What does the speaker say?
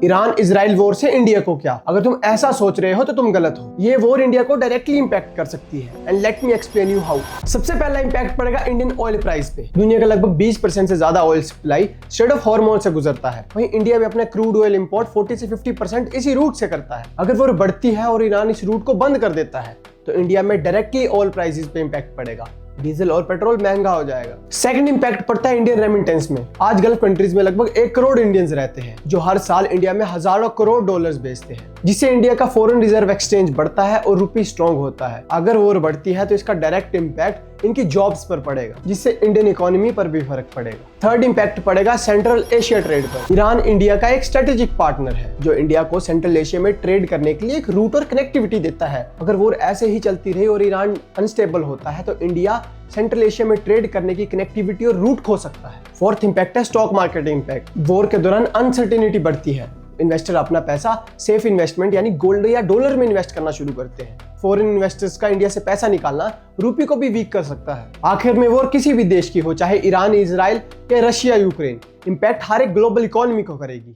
Iran Israel war से India को क्या? अगर तुम ऐसा सोच रहे हो तो तुम गलत हो। ये वॉर इंडिया को डायरेक्टली इंपैक्ट कर सकती है and let me explain you how. सबसे पहला इंपैक्ट पड़ेगा इंडियन ऑयल प्राइस पे। दुनिया का लगभग 20% से ज्यादा oil supply straight of hormone से गुजरता है। वहीं इंडिया भी अपने क्रूड ऑयल इंपोर्ट 40 से 50% इसी रूट से करता है। अगर वॉर बढ़ती है और ईरान इस रूट को बंद कर देता है तो इंडिया में डायरेक्टली ऑयल प्राइसेस पे इंपैक्ट पड़ेगा। डीजल और पेट्रोल महंगा हो जाएगा। सेकंड इंपैक्ट पड़ता है इंडियन रेमिटेंस में। आज गल्फ कंट्रीज में लगभग 1 करोड़ इंडियंस रहते हैं जो हर साल इंडिया में हजारों करोड़ डॉलर्स भेजते हैं, जिससे इंडिया का फॉरेन रिजर्व एक्सचेंज बढ़ता है और रुपी स्ट्रॉन्ग होता है। अगर वॉर बढ़ती है तो इसका डायरेक्ट इंपैक्ट इनकी जॉब्स पर पड़ेगा, जिससे इंडियन इकोनॉमी पर भी फर्क पड़ेगा। थर्ड इंपैक्ट पड़ेगा सेंट्रल एशिया ट्रेड पर। ईरान इंडिया का एक स्ट्रेटेजिक पार्टनर है जो इंडिया को सेंट्रल एशिया में ट्रेड करने के लिए एक रूट और कनेक्टिविटी देता है। अगर वॉर ऐसे ही चलती रही और ईरान अनस्टेबल होता है तो इंडिया सेंट्रल एशिया में ट्रेड करने की कनेक्टिविटी और रूट खो सकता है। फोर्थ इंपैक्ट है स्टॉक मार्केट इंपैक्ट। वॉर के दौरान अनसर्टेनिटी बढ़ती है। इन्वेस्टर अपना पैसा सेफ इन्वेस्टमेंट यानी गोल्ड या डॉलर में इन्वेस्ट करना शुरू करते हैं। फॉरेन इन्वेस्टर्स का इंडिया से पैसा निकालना रूपी को भी वीक कर सकता है। आखिर में वॉर किसी भी देश की हो, चाहे ईरान, इजराइल या रशिया, यूक्रेन, इंपैक्ट हर एक ग्लोबल इकोनॉमी को करेगी।